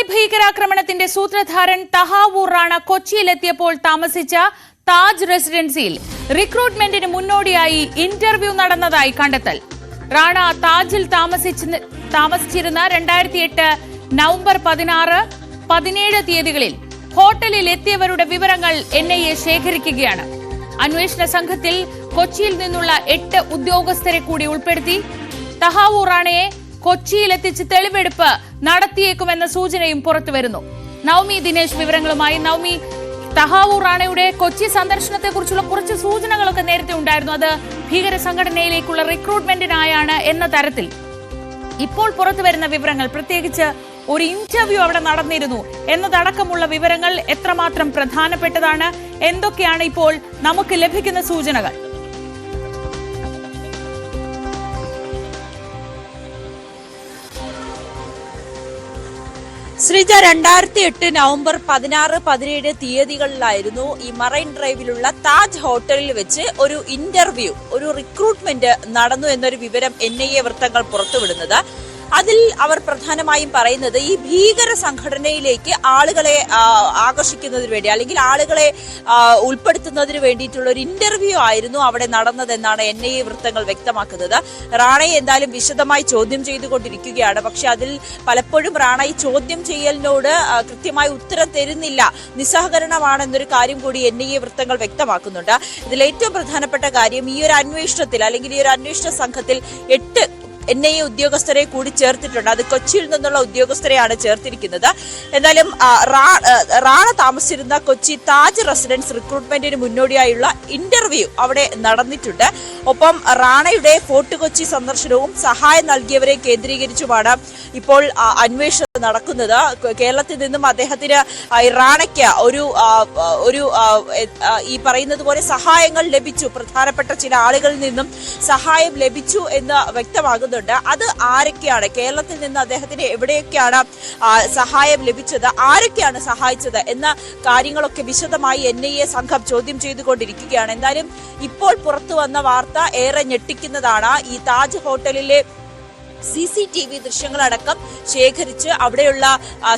മുംബൈ ഭീകരാക്രമണത്തിന്റെ സൂത്രധാരൻ തഹാവൂർ റാണ കൊച്ചിയിലെത്തിയപ്പോൾ താമസിച്ച താജ് റെസിഡൻസിയിൽ റിക്രൂട്ട്മെന്റിന് മുന്നോടിയായി ഇന്റർവ്യൂ നടന്നതായി കണ്ടെത്തൽ. റാണ താജിൽ താമസിച്ചിരുന്ന 2008 നവംബർ 16, 17 തീയതികളിൽ ഹോട്ടലിൽ എത്തിയവരുടെ വിവരങ്ങൾ NIA ശേഖരിക്കുകയാണ്. അന്വേഷണ സംഘത്തിൽ കൊച്ചിയിൽ നിന്നുള്ള 8 ഉദ്യോഗസ്ഥരെ കൂടി ഉൾപ്പെടുത്തി. തഹാവൂർ റാണയെ കൊച്ചിയിലെത്തിച്ച് തെളിവെടുപ്പ് നടത്തിയേക്കുമെന്ന സൂചനയും പുറത്തുവരുന്നു. നവമി ദിനേശ് വിവരങ്ങളുമായി. നവമി, തഹാവൂർ റാണയുടെ കൊച്ചി സന്ദർശനത്തെക്കുറിച്ചുള്ള കുറച്ച് സൂചനകളൊക്കെ നേരത്തെ ഉണ്ടായിരുന്നു. അത് ഭീകര സംഘടനയിലേക്കുള്ള റിക്രൂട്ട്മെന്റിനായാണ് എന്ന തരത്തിൽ. ഇപ്പോൾ പുറത്തുവരുന്ന വിവരങ്ങൾ, പ്രത്യേകിച്ച് ഒരു ഇന്റർവ്യൂ അവിടെ നടന്നിരുന്നു എന്നതടക്കമുള്ള വിവരങ്ങൾ എത്രമാത്രം പ്രധാനപ്പെട്ടതാണ്? എന്തൊക്കെയാണ് ഇപ്പോൾ നമുക്ക് ലഭിക്കുന്ന സൂചനകൾ? ശ്രീജ, 2008 നവംബർ 16, 17 തീയതികളിലായിരുന്നു ഈ മറൈൻ ഡ്രൈവിലുള്ള താജ് ഹോട്ടലിൽ വെച്ച് ഒരു ഇന്റർവ്യൂ, ഒരു റിക്രൂട്ട്മെന്റ് നടന്നു എന്നൊരു വിവരം NIA വൃത്തങ്ങൾ പുറത്തുവിടുന്നത്. അതിൽ അവർ പ്രധാനമായും പറയുന്നത് ഈ ഭീകര സംഘടനയിലേക്ക് ആളുകളെ ആകർഷിക്കുന്നതിന് വേണ്ടി, അല്ലെങ്കിൽ ആളുകളെ ഉൾപ്പെടുത്തുന്നതിന് വേണ്ടിയിട്ടുള്ള ഒരു ഇന്റർവ്യൂ ആയിരുന്നു അവിടെ നടന്നതെന്നാണ് NIA വൃത്തങ്ങൾ വ്യക്തമാക്കുന്നത്. റാണയെ എന്തായാലും വിശദമായി ചോദ്യം ചെയ്തുകൊണ്ടിരിക്കുകയാണ്. പക്ഷെ അതിൽ പലപ്പോഴും റാണ ഈ ചോദ്യം ചെയ്യലിനോട് കൃത്യമായി ഉത്തരം തരുന്നില്ല, നിസ്സഹകരണമാണെന്നൊരു കാര്യം കൂടി NIA വൃത്തങ്ങൾ വ്യക്തമാക്കുന്നുണ്ട്. ഇതിൽ ഏറ്റവും പ്രധാനപ്പെട്ട കാര്യം, ഈ ഒരു അന്വേഷണത്തിൽ അല്ലെങ്കിൽ ഈ ഒരു അന്വേഷണ സംഘത്തിൽ 8 NIA ഉദ്യോഗസ്ഥരെ കൂടി ചേർത്തിട്ടുണ്ട്. അത് കൊച്ചിയിൽ നിന്നുള്ള ഉദ്യോഗസ്ഥരെയാണ് ചേർത്തിരിക്കുന്നത്. എന്തായാലും റാണ താമസിച്ചിരുന്ന കൊച്ചി താജ് റെസിഡൻസ് റിക്രൂട്ട്മെന്റിന് മുന്നോടിയായുള്ള ഇന്റർവ്യൂ അവിടെ നടന്നിട്ടുണ്ട്. ഒപ്പം റാണയുടെ ഫോർട്ട് കൊച്ചി സന്ദർശനവും സഹായം നൽകിയവരെ കേന്ദ്രീകരിച്ചുമാണ് ഇപ്പോൾ അന്വേഷണം നടക്കുന്നത്. കേരളത്തിൽ നിന്നും അദ്ദേഹത്തിന് റാണയ്ക്ക് ഒരു ഈ പറയുന്നത് പോലെ സഹായങ്ങൾ ലഭിച്ചു, പ്രധാനപ്പെട്ട ചില ആളുകളിൽ നിന്നും സഹായം ലഭിച്ചു എന്ന് വ്യക്തമാകുന്നുണ്ട്. അത് ആരൊക്കെയാണ്, കേരളത്തിൽ നിന്ന് അദ്ദേഹത്തിന് എവിടെയൊക്കെയാണ് സഹായം ലഭിച്ചത്, ആരൊക്കെയാണ് സഹായിച്ചത് എന്ന കാര്യങ്ങളൊക്കെ വിശദമായി NIA സംഘം ചോദ്യം ചെയ്തുകൊണ്ടിരിക്കുകയാണ്. എന്തായാലും ഇപ്പോൾ പുറത്തു വന്ന വാർത്ത ഏറെ ഞെട്ടിക്കുന്നതാണ്. ഈ താജ് ഹോട്ടലിലെ CCTV ദൃശ്യങ്ങളടക്കം ശേഖരിച്ച് അവിടെയുള്ള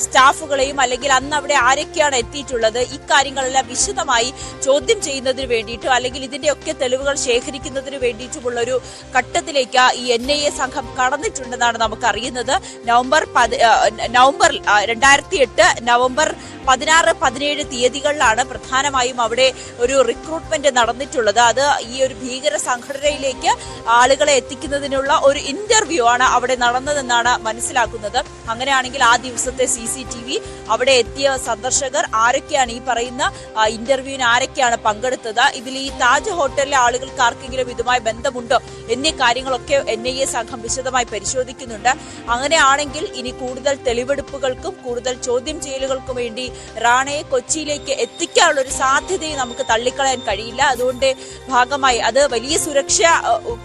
സ്റ്റാഫുകളെയും, അല്ലെങ്കിൽ അന്ന് അവിടെ ആരൊക്കെയാണ് എത്തിയിട്ടുള്ളത്, ഇക്കാര്യങ്ങളെല്ലാം വിശദമായി ചോദ്യം ചെയ്യുന്നതിന് വേണ്ടിയിട്ടോ അല്ലെങ്കിൽ ഇതിന്റെയൊക്കെ തെളിവുകൾ ശേഖരിക്കുന്നതിന് വേണ്ടിയിട്ടുമുള്ളൊരു ഘട്ടത്തിലേക്ക് ഈ NIA സംഘം കടന്നിട്ടുണ്ടെന്നാണ് നമുക്ക് അറിയുന്നത്. നവംബർ 2008 നവംബർ 16, 17 തീയതികളിലാണ് പ്രധാനമായും അവിടെ ഒരു റിക്രൂട്ട്മെന്റ് നടന്നിട്ടുള്ളത്. അത് ഈ ഒരു ഭീകര സംഘടനയിലേക്ക് ആളുകളെ എത്തിക്കുന്നതിനുള്ള ഒരു ഇന്റർവ്യൂ ആണ് അവിടെ നടന്നതെന്നാണ് മനസ്സിലാക്കുന്നത്. അങ്ങനെയാണെങ്കിൽ ആ ദിവസത്തെ CCTV, അവിടെ എത്തിയ സന്ദർശകർ ആരൊക്കെയാണ്, ഈ പറയുന്ന ഇന്റർവ്യൂവിന് ആരൊക്കെയാണ് പങ്കെടുത്തത്, ഇതിൽ ഈ താജ് ഹോട്ടലിലെ ആളുകൾക്ക് ആർക്കെങ്കിലും ഇതുമായി ബന്ധമുണ്ടോ എന്നീ കാര്യങ്ങളൊക്കെ NIA സംഘം വിശദമായി പരിശോധിക്കുന്നുണ്ട്. അങ്ങനെയാണെങ്കിൽ ഇനി കൂടുതൽ തെളിവെടുപ്പുകൾക്കും കൂടുതൽ ചോദ്യം ചെയ്യലുകൾക്കും വേണ്ടി റാണയെ കൊച്ചിയിലേക്ക് എത്തിക്കാനുള്ള ഒരു സാധ്യതയും നമുക്ക് തള്ളിക്കളയാൻ കഴിയില്ല. അതുകൊണ്ട് ഭാഗമായി അത് വലിയ സുരക്ഷ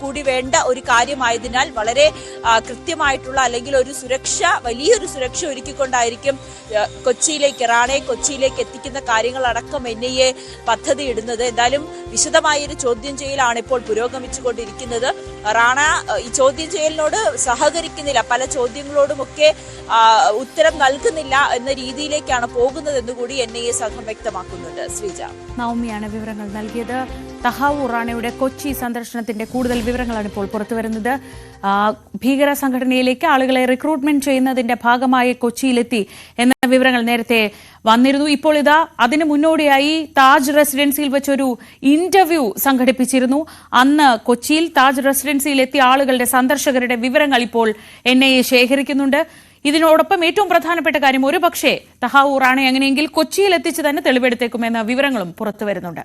കൂടി വേണ്ട ഒരു കാര്യമായതിനാൽ വളരെ കൃത്യമായിട്ടുള്ള, അല്ലെങ്കിൽ ഒരു വലിയൊരു സുരക്ഷ ഒരുക്കിക്കൊണ്ടായിരിക്കും റാണയെ കൊച്ചിയിലേക്ക് എത്തിക്കുന്ന കാര്യങ്ങളടക്കം NIA പദ്ധതി ഇടുന്നത്. എന്തായാലും വിശദമായൊരു ചോദ്യം ചെയ്യലാണ് ഇപ്പോൾ പുരോഗമിച്ചുകൊണ്ടിരിക്കുന്നത്. റാണ ഈ ചോദ്യം ചെയ്യലിനോട് സഹകരിക്കുന്നില്ല, പല ചോദ്യങ്ങളോടുമൊക്കെ ഉത്തരം നൽകുന്നില്ല എന്ന രീതിയിലേക്കാണ് പോകുന്നതെന്ന് കൂടി NIA സംഘം വ്യക്തമാക്കുന്നുണ്ട്. ശ്രീജ, നവമിയാണ് വിവരങ്ങൾ നൽകിയത്. തഹാവൂർ റാണയുടെ കൊച്ചി സന്ദർശനത്തിന്റെ കൂടുതൽ വിവരങ്ങളാണ് ഇപ്പോൾ പുറത്തുവരുന്നത്. ഭീകര സംഘടനയിലേക്ക് ആളുകളെ റിക്രൂട്ട്മെന്റ് ചെയ്യുന്നതിന്റെ ഭാഗമായി കൊച്ചിയിലെത്തി എന്ന വിവരങ്ങൾ നേരത്തെ വന്നിരുന്നു. ഇപ്പോൾ അതിന് മുന്നോടിയായി താജ് റെസിഡൻസിയിൽ വെച്ചൊരു ഇന്റർവ്യൂ സംഘടിപ്പിച്ചിരുന്നു. അന്ന് കൊച്ചിയിൽ താജ് റെസിഡൻസിയിൽ എത്തിയ ആളുകളുടെ, സന്ദർശകരുടെ വിവരങ്ങൾ ഇപ്പോൾ NIA ശേഖരിക്കുന്നുണ്ട്. ഇതിനോടൊപ്പം ഏറ്റവും പ്രധാനപ്പെട്ട കാര്യം, ഒരുപക്ഷെ തഹാവൂർ റാണയെ എങ്ങനെയെങ്കിൽ കൊച്ചിയിൽ എത്തിച്ച് തന്നെ തെളിവെടുത്തേക്കുമെന്ന വിവരങ്ങളും പുറത്തുവരുന്നുണ്ട്.